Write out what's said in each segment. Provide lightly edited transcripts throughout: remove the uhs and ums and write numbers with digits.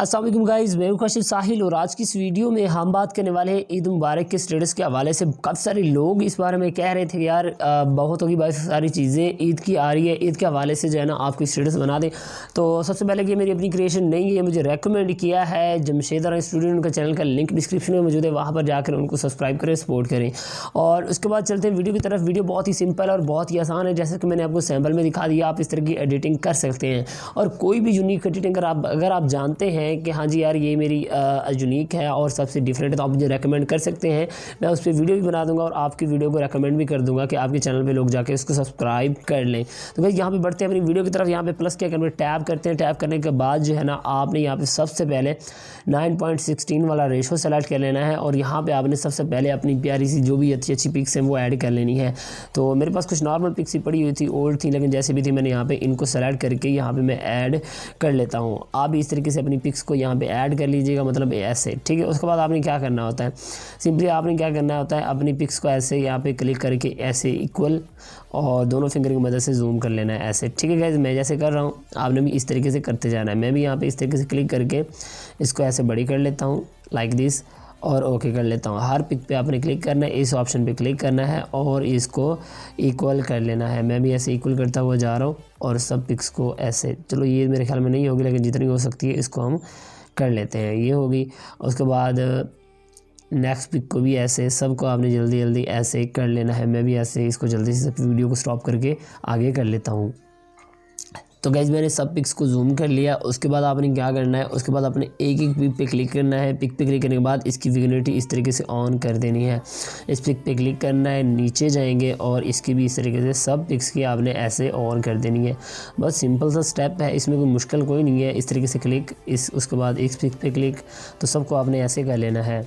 अस्सलाम वालेकुम गाइज़, मैं हूं काशिफ साहिल और आज की इस वीडियो में हम बात करने वाले हैं ईद मुबारक के स्टेटस के हवाले से। काफ़ी सारे लोग इस बारे में कह रहे थे कि यार बहुत होगी बहुत सारी चीज़ें ईद की आ रही है, ईद के हवाले से जो है ना आपको स्टेटस बना दें। तो सबसे पहले कि मेरी अपनी क्रिएशन नहीं है, मुझे रेकमेंड किया है जमशेद आरा स्टूडियो, उनका चैनल का लिंक डिस्क्रिप्शन में मौजूद है, वहाँ पर जाकर उनको सब्सक्राइब करें, सपोर्ट करें। और उसके बाद चलते हैं वीडियो की तरफ। वीडियो बहुत ही सिंपल और बहुत ही आसान है, जैसे कि मैंने आपको सैम्पल में दिखा दिया। आप इस तरह की एडिटिंग कर सकते हैं और कोई भी यूनिक एडिटिंग अगर आप जानते हैं कि हाँ जी यार ये मेरी यूनिक है और सबसे डिफरेंट है, तो आप मुझे रेकमेंड कर सकते हैं। मैं उस पर वीडियो भी बना दूंगा और आपकी वीडियो को रेकमेंड भी कर दूंगा कि आपके चैनल पे लोग जाके उसको सब्सक्राइब कर लें। तो भाई यहाँ पे बढ़ते हैं अपनी वीडियो की तरफ। यहाँ पे प्लस के आइकन पे टैप करते हैं। टैप करने के बाद जो है ना आपने यहाँ पे सबसे पहले 9.16 वाला रेशो सेलेक्ट कर लेना है और यहाँ पर आपने सबसे पहले अपनी प्यारी सी जो भी अच्छी अच्छी पिक्स हैं वो ऐड कर लेनी है। तो मेरे पास कुछ नॉर्मल पिक्स ही पड़ी हुई थी, ओल्ड थी, लेकिन जैसे भी थी मैंने यहाँ पर इनको सेलेक्ट करके यहाँ पर मैं ऐड कर लेता हूँ। आप भी इस तरीके से अपनी पिक्स को यहाँ पे ऐड कर लीजिएगा, मतलब ऐसे, ठीक है। उसके बाद आपने क्या करना होता है, सिंपली आपने क्या करना होता है, अपनी पिक्स को ऐसे यहाँ पे क्लिक करके ऐसे इक्वल और दोनों फिंगर की मदद से जूम कर लेना है ऐसे, ठीक है गाइस। मैं जैसे कर रहा हूँ आपने भी इस तरीके से करते जाना है। मैं भी यहाँ पे इस तरीके से क्लिक करके इसको ऐसे बड़ी कर लेता हूँ लाइक दिस और ओके कर लेता हूँ। हर पिक पे आपने क्लिक करना है, इस ऑप्शन पे क्लिक करना है और इसको इक्वल कर लेना है। मैं भी ऐसे इक्वल करता हुआ जा रहा हूँ और सब पिक्स को ऐसे, चलो ये मेरे ख्याल में नहीं होगी लेकिन जितनी हो सकती है इसको हम कर लेते हैं, ये होगी। उसके बाद नेक्स्ट पिक को भी ऐसे सबको आपने जल्दी जल्दी ऐसे कर लेना है। मैं भी ऐसे इसको जल्दी से वीडियो को स्टॉप करके आगे कर लेता हूँ। तो गाइज़ मैंने सब पिक्स को जूम कर लिया। उसके बाद आपने क्या करना है, उसके बाद आपने एक एक पिक पे क्लिक करना है। पिक पे क्लिक करने के बाद इसकी विजिबिलिटी इस तरीके से ऑन कर देनी है। इस पिक पे क्लिक करना है, नीचे जाएंगे और इसकी भी इस तरीके से सब पिक्स की आपने ऐसे ऑन कर देनी है। बस सिंपल सा स्टेप है, इसमें कोई मुश्किल कोई नहीं है। इस तरीके से क्लिक, उसके बाद इस पिक पे क्लिक, तो सबको आपने ऐसे कर लेना है।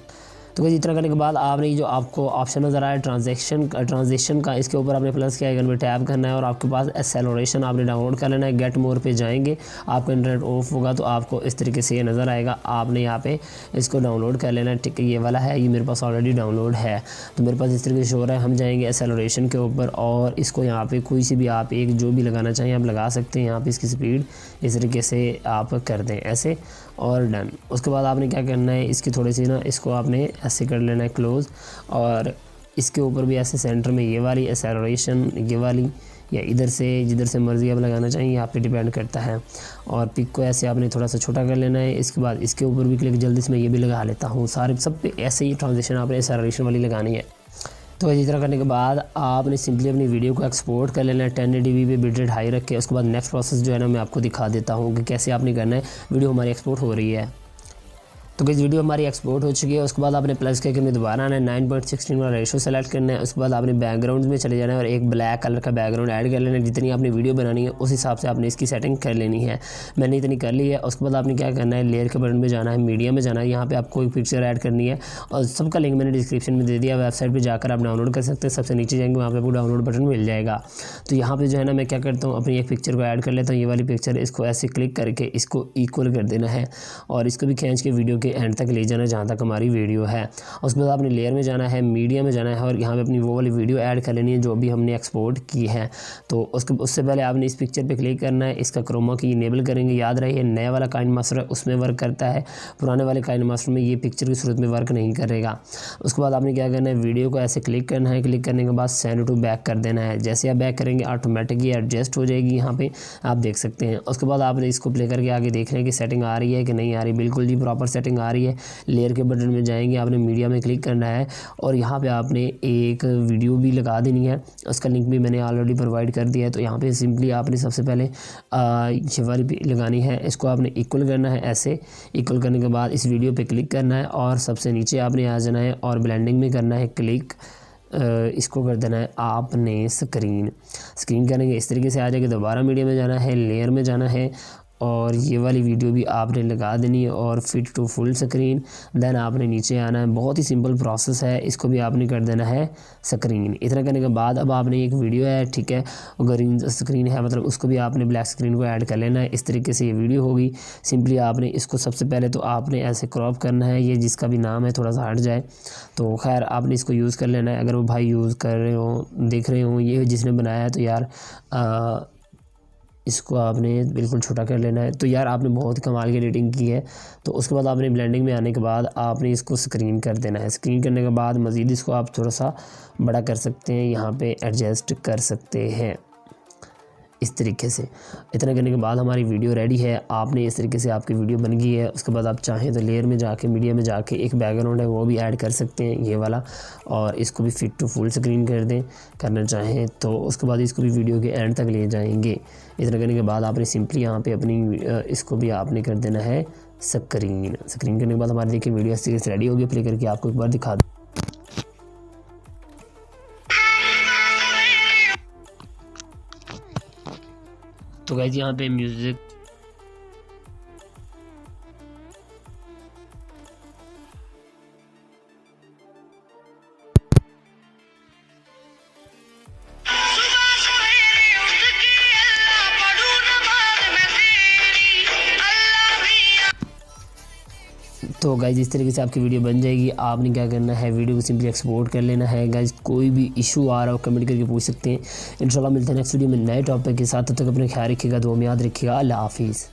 तो इस तरह करने के बाद आपने जो आपको ऑप्शन नज़र आया ट्रांजेक्शन का, इसके ऊपर आपने प्लस के आइकन पे टैप करना है और आपके पास एक्सेलरेशन आपने डाउनलोड कर लेना है। गेट मोर पे जाएंगे, आपका इंटरनेट ऑफ होगा तो आपको इस तरीके से ये नज़र आएगा। आपने यहाँ पे इसको डाउनलोड कर लेना है, ठीक है। ये वाला है, ये मेरे पास ऑलरेडी डाउनलोड है, तो मेरे पास इस तरीके से हो रहा है। हम जाएंगे एक्सेलरेशन के ऊपर और इसको यहाँ पर कोई सी भी आप एक जो भी लगाना चाहिए आप लगा सकते हैं। यहाँ पर इसकी स्पीड इस तरीके से आप कर दें ऐसे और डन। उसके बाद आपने क्या करना है, इसकी थोड़ी सी ना इसको आपने ऐसे कर लेना है क्लोज़ और इसके ऊपर भी ऐसे सेंटर में ये वाली एक्सेलरेशन, ये वाली या इधर से जिधर से मर्ज़ी आप लगाना चाहिए यहाँ पे डिपेंड करता है। और पिक को ऐसे आपने थोड़ा सा छोटा कर लेना है। इसके बाद इसके ऊपर भी क्लिक जल्दी से मैं ये भी लगा लेता हूँ। सारे सब पे ऐसे ही ट्रांजिशन आपने एक्सेलरेशन वाली लगानी है। तो इस तरह करने के बाद आपने सिंपली अपनी वीडियो को एक्सपोर्ट कर लेना है 1080p पे बिट रेट हाई रख के। उसके बाद नेक्स्ट प्रोसेस जो है ना मैं आपको दिखा देता हूँ कि कैसे आपने करना है। वीडियो हमारी एक्सपोर्ट हो रही है, तो इस वीडियो हमारी एक्सपोर्ट हो चुकी है। उसके बाद आपने प्लस के आइकन में दोबारा आना है, 9.16 वाला रेशो सेलेक्ट करना है। उसके बाद आपने बैकग्राउंड में चले जाना है और एक ब्लैक कलर का बैकग्राउंड ऐड कर लेना है। जितनी आपने वीडियो बनानी है उस हिसाब से आपने इसकी सेटिंग कर लेनी है। मैंने इतनी कर ली है। उसके बाद आपने क्या करना है, लेयर के बटन में जाना है, मीडिया में जाना है। यहाँ पर आपको एक पिक्चर ऐड करनी है और सबका लिंक मैंने डिस्क्रिप्शन में दे दिया। वेबसाइट पर जाकर आप डाउनलोड कर सकते हैं। सबसे नीचे जाएंगे वहाँ पर आपको डाउनलोड बटन मिल जाएगा। तो यहाँ पर जो है ना मैं क्या करता हूँ, अपनी एक पिक्चर को ऐड कर लेता हूँ, ये वाली पिक्चर। इसको ऐसे क्लिक करके इसको इक्वल कर देना है और इसको भी खींच के वीडियो के एंड तक ले जाना जहाँ तक हमारी वीडियो है। उसके बाद आपने लेयर में जाना है, मीडिया में जाना है और यहाँ पे अपनी वो वाली वीडियो ऐड कर लेनी है जो भी हमने एक्सपोर्ट की है। तो उससे पहले आपने इस पिक्चर पे क्लिक करना है, इसका क्रोमा की इनेबल करेंगे। याद रहिए नया वाला काइन मास्टर है उसमें वर्क करता है, पुराने वाले काइन मास्टर में ये पिक्चर की सूरत में वर्क नहीं करेगा। उसके बाद आपने क्या करना है, वीडियो को ऐसे क्लिक करना है। क्लिक करने के बाद सेंड टू बैक कर देना है। जैसे आप बैक करेंगे ऑटोमेटिक ये एडजस्ट हो जाएगी, यहाँ पे आप देख सकते हैं। उसके बाद आपने इसको प्ले करके आगे देख रहे हैं कि सेटिंग आ रही है कि नहीं आ रही। बिल्कुल जी प्रॉपर सेटिंग आ रही है। लेयर के बटन में जाएंगे, आपने मीडिया में क्लिक करना है और यहाँ पे आपने एक वीडियो भी लगा देनी है। उसका लिंक भी मैंने ऑलरेडी प्रोवाइड कर दिया है। तो यहाँ पे सिंपली आपने सबसे पहले ये वाली भी लगानी है। इसको आपने इक्वल करना है, ऐसे इक्वल करने के बाद इस वीडियो पे क्लिक करना है और सबसे नीचे आपने आ जाना है और ब्लेंडिंग में करना है क्लिक। इसको कर देना है आपने स्क्रीन करेंगे, इस तरीके से आ जाएगा। दोबारा मीडिया में जाना है, लेयर में जाना है और ये वाली वीडियो भी आपने लगा देनी है और fit to full screen. Then आपने नीचे आना है। बहुत ही सिंपल प्रोसेस है, इसको भी आपने कर देना है स्क्रीन। इतना करने के बाद अब आपने एक वीडियो है, ठीक है, ग्रीन स्क्रीन है, मतलब उसको भी आपने ब्लैक स्क्रीन को ऐड कर लेना है। इस तरीके से ये वीडियो होगी। सिंपली आपने इसको सबसे पहले तो आपने ऐसे क्रॉप करना है, ये जिसका भी नाम है थोड़ा सा हट जाए, तो खैर आपने इसको यूज़ कर लेना है। अगर वो भाई यूज़ कर रहे हो, देख रहे हो ये जिसने बनाया है, तो यार इसको आपने बिल्कुल छोटा कर लेना है। तो यार आपने बहुत कमाल की एडिटिंग की है। तो उसके बाद आपने ब्लेंडिंग में आने के बाद आपने इसको स्क्रीन कर देना है। स्क्रीन करने के बाद मज़ीद इसको आप थोड़ा सा बड़ा कर सकते हैं, यहाँ पे एडजस्ट कर सकते हैं इस तरीके से। इतना करने के बाद हमारी वीडियो रेडी है। आपने इस तरीके से आपकी वीडियो बन गई है। उसके बाद आप चाहें तो लेयर में जाके मीडिया में जाके एक बैकग्राउंड है वो भी ऐड कर सकते हैं, ये वाला, और इसको भी फिट टू फुल स्क्रीन कर दें करना चाहें तो। उसके बाद इसको भी वीडियो के एंड तक ले जाएंगे। इतना करने के बाद आपने सिंपली यहाँ पे अपनी इसको भी आपने कर देना है स्क्रीन करने के बाद हमारी देखिए वीडियो इस तरीके से रेडी होगी। प्ले करके आपको एक बार दिखा दूँ। तो गाइस यहाँ पे म्यूज़िक तो गाइज इस तरीके से आपकी वीडियो बन जाएगी। आपने क्या करना है, वीडियो को सिंपली एक्सपोर्ट कर लेना है। गाइज कोई भी इशू आ रहा हो कमेंट करके पूछ सकते हैं। इंशाल्लाह मिलते हैं नेक्स्ट वीडियो में नए टॉपिक के साथ। तब तक अपने ख्याल रखिएगा, दुआ में याद रखिएगा। अल्लाह हाफिज़।